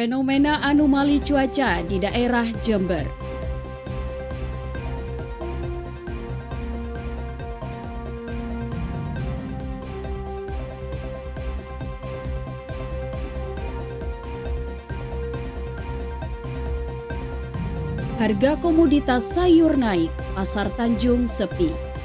Fenomena anomali cuaca di daerah Jember. Harga komoditas sayur naik, pasar Tanjung sepi.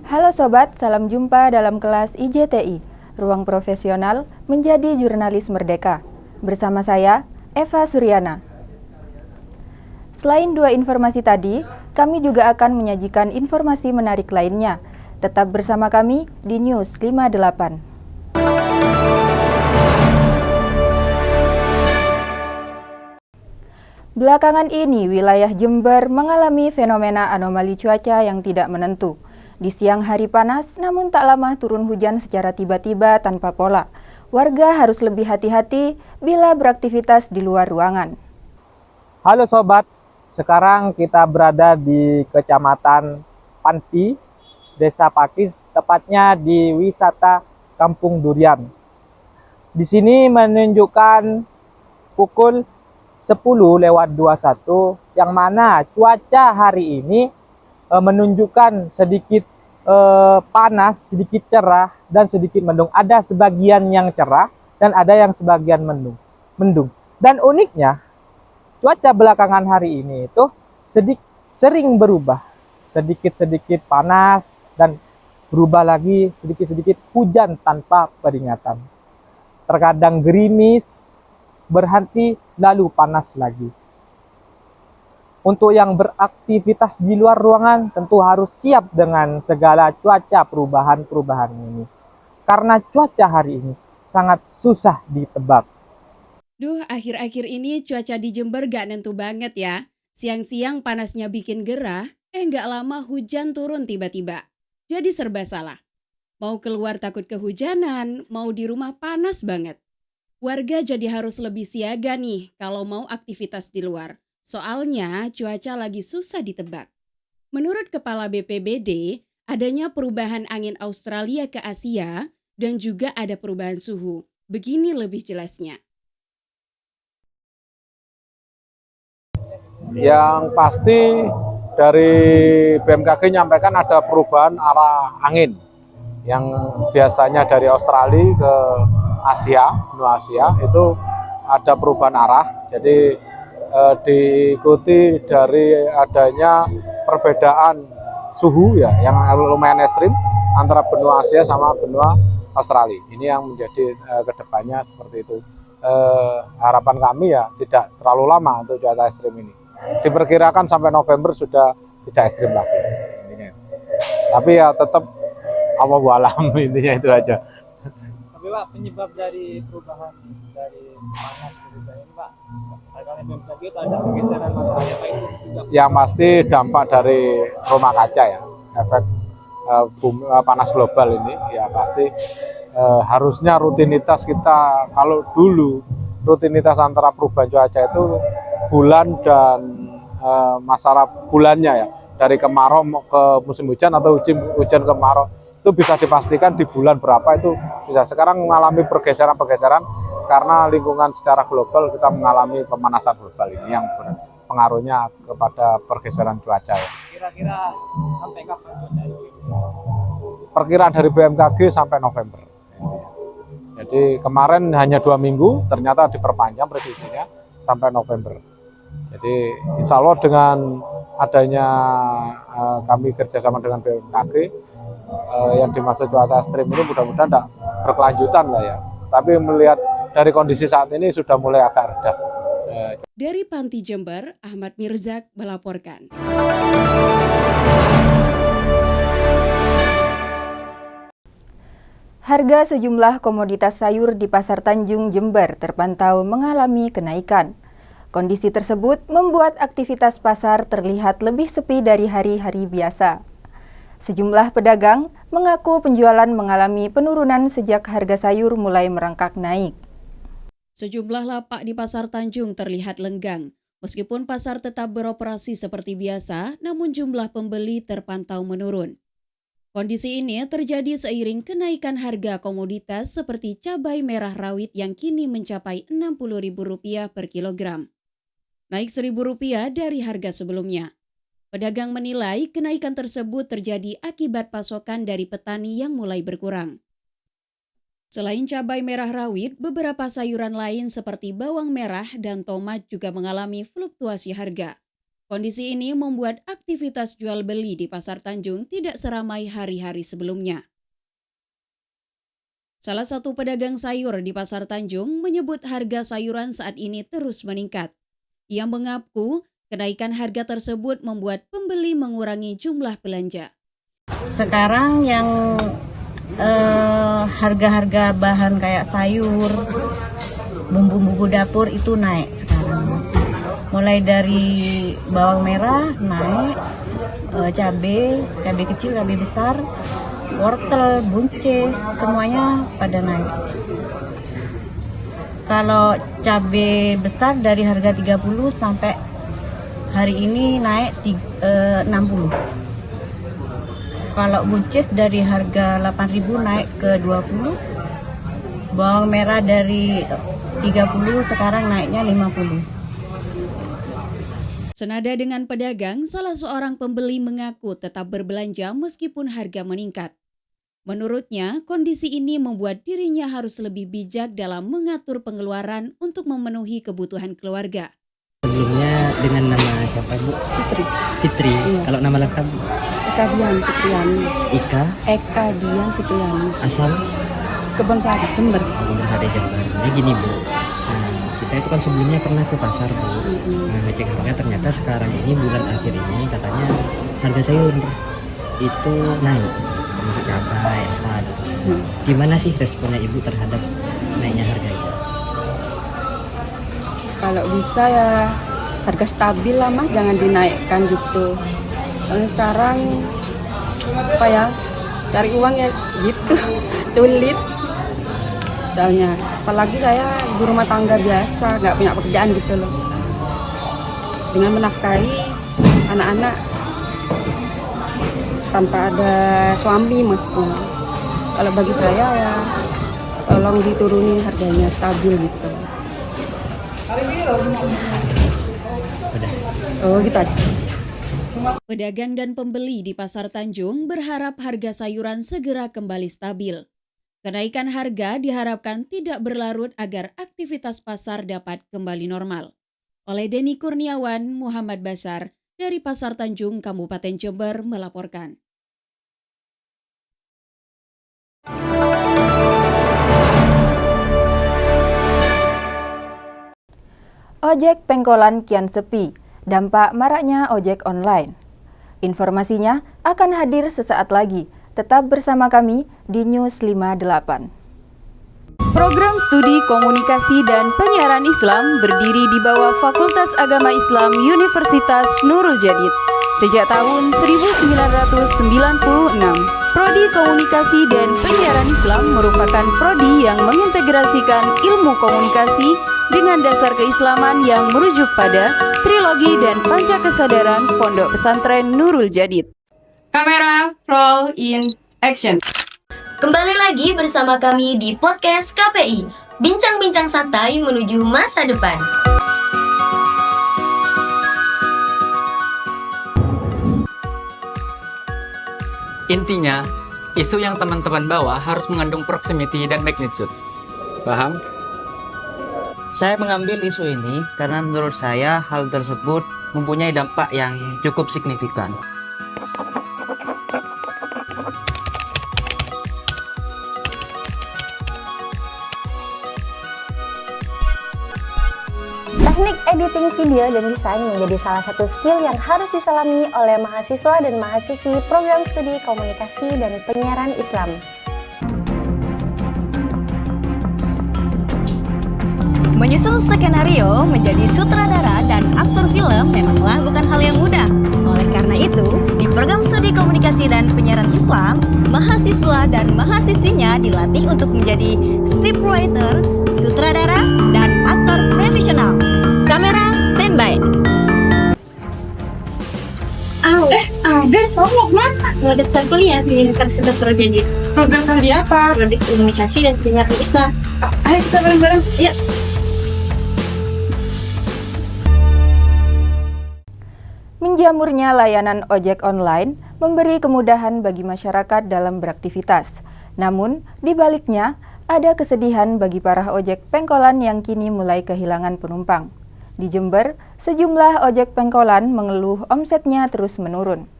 Halo Sobat, salam jumpa dalam kelas IJTI, Ruang Profesional Menjadi Jurnalis Merdeka. Bersama saya, Eva Suryana. Selain dua informasi tadi, kami juga akan menyajikan informasi menarik lainnya. Tetap bersama kami di News 58. Belakangan ini, wilayah Jember mengalami fenomena anomali cuaca yang tidak menentu. Di siang hari panas, namun tak lama turun hujan secara tiba-tiba tanpa pola. Warga harus lebih hati-hati bila beraktivitas di luar ruangan. Halo Sobat, sekarang kita berada di Kecamatan Panti, Desa Pakis, tepatnya di wisata Kampung Durian. Di sini menunjukkan pukul 10:21, yang mana cuaca hari ini menunjukkan sedikit panas, sedikit cerah, dan sedikit mendung. Ada sebagian yang cerah dan ada yang sebagian mendung. Dan uniknya, cuaca belakangan hari ini itu sering berubah. Sedikit-sedikit panas dan berubah lagi sedikit-sedikit hujan tanpa peringatan. Terkadang gerimis, berhenti, lalu panas lagi. Untuk yang beraktivitas di luar ruangan tentu harus siap dengan segala cuaca perubahan-perubahan ini. Karena cuaca hari ini sangat susah ditebak. Duh, akhir-akhir ini cuaca di Jember gak nentu banget ya. Siang-siang panasnya bikin gerah, gak lama hujan turun tiba-tiba. Jadi serba salah. Mau keluar takut kehujanan, mau di rumah panas banget. Warga jadi harus lebih siaga nih kalau mau aktivitas di luar. Soalnya cuaca lagi susah ditebak. Menurut Kepala BPBD, adanya perubahan angin Australia ke Asia dan juga ada perubahan suhu. Begini lebih jelasnya. Yang pasti dari BMKG nyampaikan ada perubahan arah angin yang biasanya dari Australia ke Asia, benua Asia itu ada perubahan arah. Jadi diikuti dari adanya perbedaan suhu ya yang lumayan ekstrim antara benua Asia sama benua Australia. Ini yang menjadi kedepannya seperti itu. Harapan kami ya tidak terlalu lama untuk cuaca ekstrim ini. Diperkirakan sampai November sudah tidak ekstrim lagi. Tapi ya tetap Allahu a'lam, intinya itu aja. Tapi Pak, penyebab dari perubahan dari panas berubah ini Pak, karena BMKG itu ada pergeseran matahari apa itu juga? Yang pasti dampak dari rumah kaca ya, efek panas global ini ya pasti harusnya rutinitas kita, kalau dulu rutinitas antara perubahan cuaca itu bulan dan masalah bulannya ya, dari kemarau ke musim hujan atau hujan kemarau itu bisa dipastikan di bulan berapa itu bisa. Sekarang mengalami pergeseran-pergeseran karena lingkungan secara global kita mengalami pemanasan global ini yang pengaruhnya kepada pergeseran cuaca ya. Kira-kira sampai kapan cuaca ekstrim? Perkiraan dari BMKG sampai November. Jadi kemarin hanya 2 minggu, ternyata diperpanjang prediksinya sampai November. Jadi insya Allah dengan adanya kami kerjasama dengan BMKG yang dimaksud cuaca ekstrim ini mudah-mudahan tidak berkelanjutan lah ya. Tapi melihat dari kondisi saat ini sudah mulai agak reda. Dari Panti Jember, Ahmad Mirzak melaporkan. Harga sejumlah komoditas sayur di Pasar Tanjung Jember terpantau mengalami kenaikan. Kondisi tersebut membuat aktivitas pasar terlihat lebih sepi dari hari-hari biasa. Sejumlah pedagang mengaku penjualan mengalami penurunan sejak harga sayur mulai merangkak naik. Sejumlah lapak di Pasar Tanjung terlihat lenggang. Meskipun pasar tetap beroperasi seperti biasa, namun jumlah pembeli terpantau menurun. Kondisi ini terjadi seiring kenaikan harga komoditas seperti cabai merah rawit yang kini mencapai Rp60.000 per kilogram. Naik Rp1.000 dari harga sebelumnya. Pedagang menilai kenaikan tersebut terjadi akibat pasokan dari petani yang mulai berkurang. Selain cabai merah rawit, beberapa sayuran lain seperti bawang merah dan tomat juga mengalami fluktuasi harga. Kondisi ini membuat aktivitas jual beli di Pasar Tanjung tidak seramai hari-hari sebelumnya. Salah satu pedagang sayur di Pasar Tanjung menyebut harga sayuran saat ini terus meningkat. Ia mengaku kenaikan harga tersebut membuat pembeli mengurangi jumlah belanja. Sekarang yang harga-harga bahan kayak sayur, bumbu-bumbu dapur itu naik sekarang. Mulai dari bawang merah naik, cabai kecil, cabai besar, wortel, buncis, semuanya pada naik. Kalau cabai besar dari harga 30 sampai hari ini naik 60. Kalau buncis dari harga 8.000 naik ke 20. Bawang merah dari 30 sekarang naiknya 50. Senada dengan pedagang, salah seorang pembeli mengaku tetap berbelanja meskipun harga meningkat. Menurutnya, kondisi ini membuat dirinya harus lebih bijak dalam mengatur pengeluaran untuk memenuhi kebutuhan keluarga. Sebelumnya dengan nama siapa Bu? Fitri. Iya. Kalau nama lengkap? Eka Dian Fitriani. Eka Dian Fitriani. Asal? Kebon Sari, Jember. Kebon Sari, Jember. Jadi gini Bu, kita itu kan sebelumnya pernah ke pasar Bu. Ngecek harga, ternyata sekarang ini bulan akhir ini katanya harga sayur itu naik. Termasuk cabai, apa gitu. Gimana sih responnya Ibu terhadap naiknya harga itu? Kalau bisa ya harga stabil lah Mas, jangan dinaikkan gitu. Soalnya sekarang apa ya, cari uang ya gitu, sulit. Soalnya apalagi saya ibu rumah tangga biasa, nggak punya pekerjaan gitu loh. Dengan menafkahi anak-anak tanpa ada suami maksudnya. Kalau bagi saya ya tolong diturunin harganya stabil gitu. Oh gitu aja. Pedagang dan pembeli di Pasar Tanjung berharap harga sayuran segera kembali stabil. Kenaikan harga diharapkan tidak berlarut agar aktivitas pasar dapat kembali normal. Oleh Denny Kurniawan, Muhammad Basar dari Pasar Tanjung, Kabupaten Jember melaporkan. Ojek pengkolan kian sepi, dampak maraknya ojek online. Informasinya akan hadir sesaat lagi. Tetap bersama kami di News 58. Program Studi Komunikasi dan Penyiaran Islam berdiri di bawah Fakultas Agama Islam Universitas Nurul Jadid. Sejak tahun 1996, Prodi Komunikasi dan Penyiaran Islam merupakan prodi yang mengintegrasikan ilmu komunikasi dengan dasar keislaman yang merujuk pada trilogi dan panca kesadaran Pondok Pesantren Nurul Jadid. Kamera, roll in, action. Kembali lagi bersama kami di podcast KPI, bincang-bincang santai menuju masa depan. Intinya, isu yang teman-teman bawa harus mengandung proximity dan magnitude. Paham? Saya mengambil isu ini karena menurut saya hal tersebut mempunyai dampak yang cukup signifikan. Teknik editing video dan desain menjadi salah satu skill yang harus diselami oleh mahasiswa dan mahasiswi program studi komunikasi dan penyiaran Islam. Menyusun skenario, menjadi sutradara dan aktor film memanglah bukan hal yang mudah. Oleh karena itu, di program studi komunikasi dan penyiaran Islam, mahasiswa dan mahasiswinya dilatih untuk menjadi scriptwriter, sutradara, dan aktor profesional. Kamera standby. Ada, kamu mau kemana? Mau daftar kuliah di Universitas Sragen. Program studi apa? Program komunikasi dan penyiaran Islam. Ayo kita bareng-bareng, yuk. Menjamurnya layanan ojek online memberi kemudahan bagi masyarakat dalam beraktivitas. Namun, di baliknya, ada kesedihan bagi para ojek pengkolan yang kini mulai kehilangan penumpang. Di Jember, sejumlah ojek pengkolan mengeluh omsetnya terus menurun.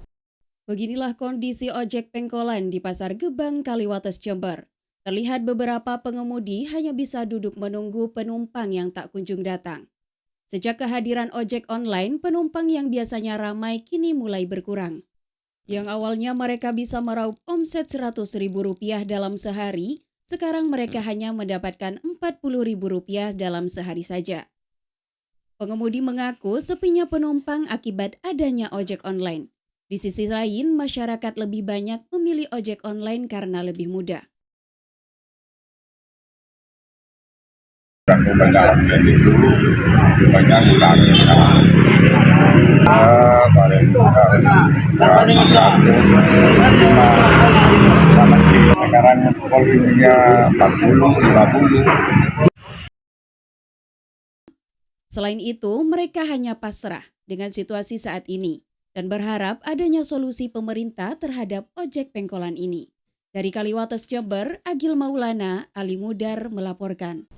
Beginilah kondisi ojek pengkolan di Pasar Gebang, Kaliwates, Jember. Terlihat beberapa pengemudi hanya bisa duduk menunggu penumpang yang tak kunjung datang. Sejak kehadiran ojek online, penumpang yang biasanya ramai kini mulai berkurang. Yang awalnya mereka bisa meraup omset Rp100.000 dalam sehari, sekarang mereka hanya mendapatkan Rp40.000 dalam sehari saja. Pengemudi mengaku sepinya penumpang akibat adanya ojek online. Di sisi lain, masyarakat lebih banyak memilih ojek online karena lebih mudah. Kebanyakan itu banyak hilang sekarang volume-nya 40-50. Selain itu, mereka hanya pasrah dengan situasi saat ini dan berharap adanya solusi pemerintah terhadap ojek pengkolan ini. Dari Kaliwates, Jember, Agil Maulana, Ali Mudar melaporkan.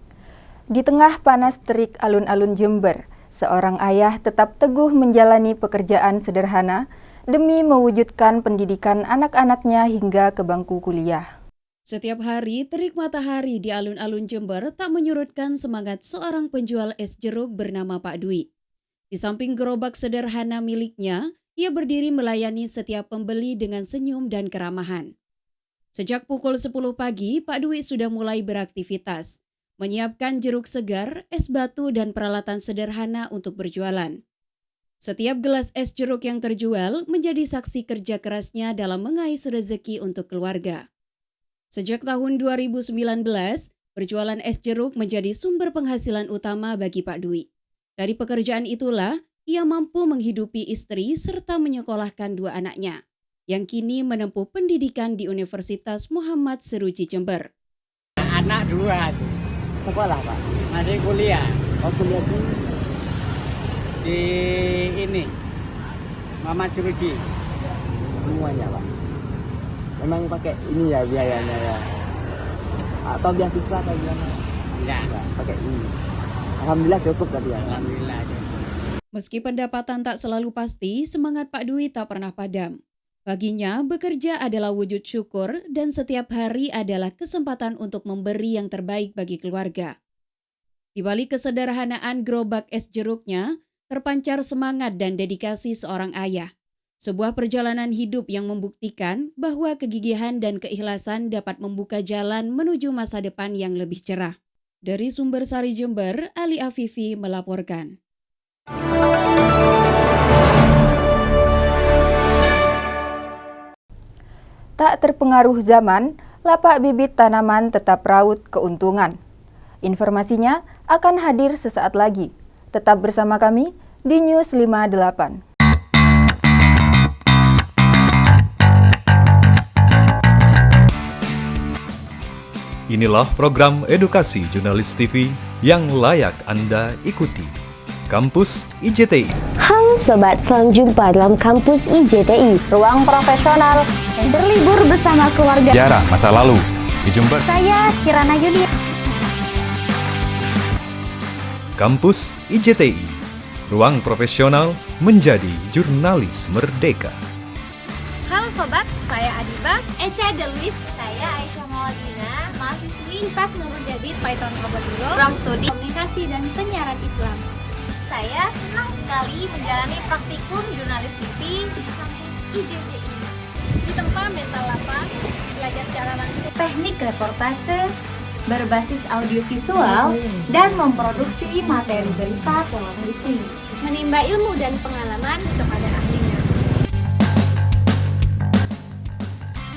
Di tengah panas terik alun-alun Jember, seorang ayah tetap teguh menjalani pekerjaan sederhana demi mewujudkan pendidikan anak-anaknya hingga ke bangku kuliah. Setiap hari, terik matahari di alun-alun Jember tak menyurutkan semangat seorang penjual es jeruk bernama Pak Dwi. Di samping gerobak sederhana miliknya, ia berdiri melayani setiap pembeli dengan senyum dan keramahan. Sejak pukul 10 pagi, Pak Dwi sudah mulai beraktivitas, menyiapkan jeruk segar, es batu, dan peralatan sederhana untuk berjualan. Setiap gelas es jeruk yang terjual menjadi saksi kerja kerasnya dalam mengais rezeki untuk keluarga. Sejak tahun 2019, berjualan es jeruk menjadi sumber penghasilan utama bagi Pak Dwi. Dari pekerjaan itulah, ia mampu menghidupi istri serta menyekolahkan 2 anaknya, yang kini menempuh pendidikan di Universitas Muhammad Seruci, Jember. Anak 2. Sekolah Pak, masih kuliah. Oh kuliah di ini, Muhammad Seruci. Semuanya Pak. Memang pakai ini ya biayanya ya. Atau beasiswa atau gimana? Enggak, pakai ini. Alhamdulillah cukup tadi ya. Alhamdulillah. Meski pendapatan tak selalu pasti, semangat Pak Dwi tak pernah padam. Baginya, bekerja adalah wujud syukur dan setiap hari adalah kesempatan untuk memberi yang terbaik bagi keluarga. Di balik kesederhanaan gerobak es jeruknya, terpancar semangat dan dedikasi seorang ayah. Sebuah perjalanan hidup yang membuktikan bahwa kegigihan dan keikhlasan dapat membuka jalan menuju masa depan yang lebih cerah. Dari Sumbersari, Jember, Ali Afifi melaporkan. Tak terpengaruh zaman, lapak bibit tanaman tetap raut keuntungan. Informasinya akan hadir sesaat lagi. Tetap bersama kami di News 58. Inilah program edukasi jurnalis TV yang layak Anda ikuti. Kampus IJTI. Halo Sobat, selamat jumpa dalam Kampus IJTI, ruang profesional yang berlibur bersama keluarga. Sejarah masa lalu di Jember. Saya Kirana Yudi. Kampus IJTI, ruang profesional menjadi jurnalis merdeka. Halo Sobat, saya Adiba, Eca Deluis, saya Aisyah Mawadina, mahasiswi IPAS Nurul Jadid Python Probolinggo, program studi komunikasi dan penyiaran Islam. Saya senang sekali menjalani praktikum jurnalis TV di kampus IJTI. Ditempa mental lapang, belajar secara langsung teknik reportase, berbasis audiovisual, dan memproduksi materi berita televisi. Menimba ilmu dan pengalaman kepada ahlinya.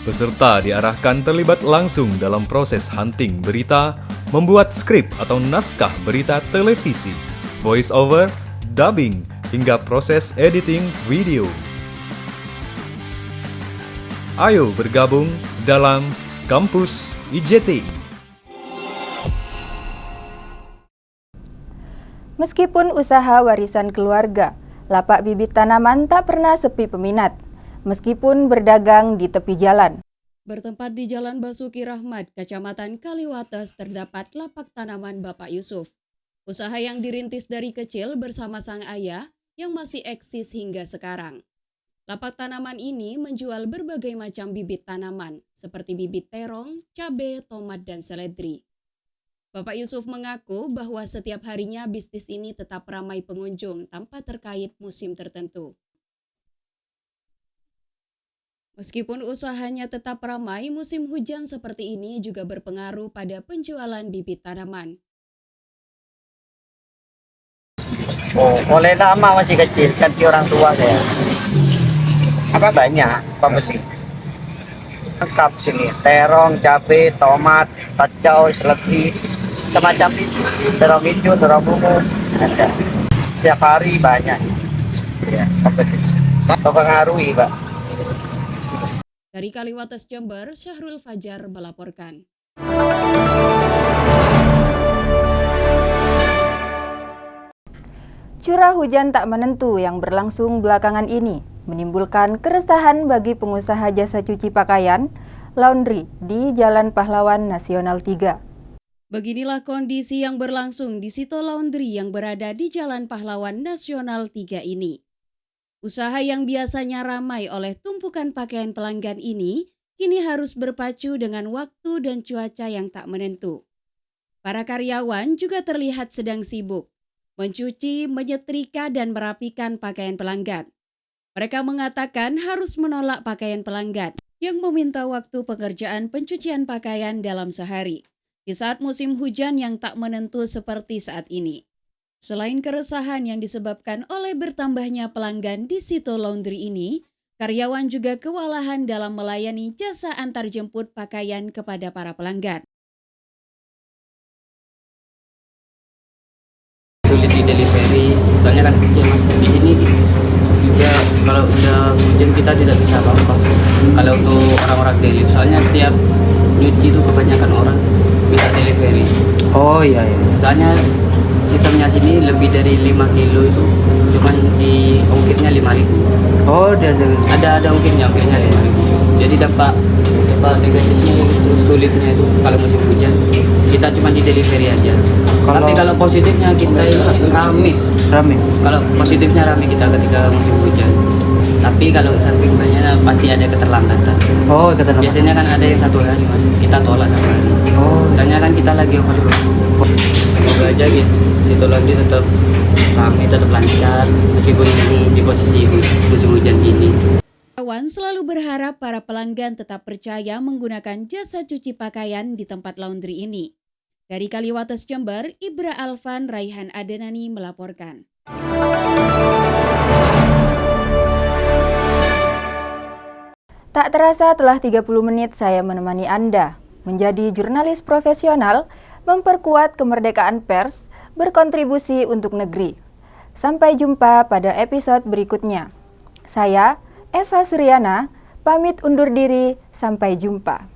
Peserta diarahkan terlibat langsung dalam proses hunting berita, membuat skrip atau naskah berita televisi, voice over, dubbing, hingga proses editing video. Ayo bergabung dalam Kampus IJTI. Meskipun usaha warisan keluarga, lapak bibit tanaman tak pernah sepi peminat. Meskipun berdagang di tepi jalan. Bertempat di Jalan Basuki Rahmat, Kecamatan Kaliwates, terdapat lapak tanaman Bapak Yusuf. Usaha yang dirintis dari kecil bersama sang ayah yang masih eksis hingga sekarang. Lapak tanaman ini menjual berbagai macam bibit tanaman, seperti bibit terong, cabai, tomat, dan seledri. Bapak Yusuf mengaku bahwa setiap harinya bisnis ini tetap ramai pengunjung tanpa terkait musim tertentu. Meskipun usahanya tetap ramai, musim hujan seperti ini juga berpengaruh pada penjualan bibit tanaman. Mulai lama masih kecil, ganti orang tua saya. Apa banyak pembeli? Lengkap sini, terong, cabai, tomat, kacau, seledri, semacam itu. Terong hijau, terong bungu, ada. Setiap hari banyak. Ya, kompetisi. Mempengaruhi, Pak. Dari Kaliwates, Jember, Syahrul Fajar melaporkan. Curah hujan tak menentu yang berlangsung belakangan ini menimbulkan keresahan bagi pengusaha jasa cuci pakaian, laundry di Jalan Pahlawan Nasional 3. Beginilah kondisi yang berlangsung di Sito Laundry yang berada di Jalan Pahlawan Nasional 3 ini. Usaha yang biasanya ramai oleh tumpukan pakaian pelanggan ini kini harus berpacu dengan waktu dan cuaca yang tak menentu. Para karyawan juga terlihat sedang sibuk mencuci, menyetrika, dan merapikan pakaian pelanggan. Mereka mengatakan harus menolak pakaian pelanggan yang meminta waktu pekerjaan pencucian pakaian dalam sehari di saat musim hujan yang tak menentu seperti saat ini. Selain keresahan yang disebabkan oleh bertambahnya pelanggan di Sito Laundry ini, karyawan juga kewalahan dalam melayani jasa antar jemput pakaian kepada para pelanggan. Sulit di delivery, soalnya kan hujan mas. Di sini juga kalau udah hujan kita tidak bisa apa-apa. Kalau untuk orang-orang delivery, soalnya setiap nyuci itu kebanyakan orang bisa delivery. Oh iya. Soalnya sistemnya sini lebih dari 5 kilo itu cuman di ongkirnya 5.000. Oh, ada ongkirnya 5.000. Jadi dampak negatifnya itu sulitnya itu kalau musim hujan kita cuma di delivery aja. Tapi kalau positifnya kita ini rame. Kalau positifnya rame kita ketika musim hujan. Tapi kalau sampingnya pasti ada keterlambatan. Oh, keterlambatan. Biasanya kan ada yang 1 hari mas, kita tolak 1 hari. Oh. Soalnya kan kita lagi overload. Semoga aja gitu, Sito Laundry tetap ramai, tetap lancar meskipun di posisi musim hujan ini. Kawan selalu berharap para pelanggan tetap percaya menggunakan jasa cuci pakaian di tempat laundry ini. Dari Kaliwates, Jember, Ibra Alvan Raihan Adenani melaporkan. Tak terasa telah 30 menit saya menemani Anda menjadi jurnalis profesional, memperkuat kemerdekaan pers, berkontribusi untuk negeri. Sampai jumpa pada episode berikutnya. Saya, Eva Suryana, pamit undur diri, sampai jumpa.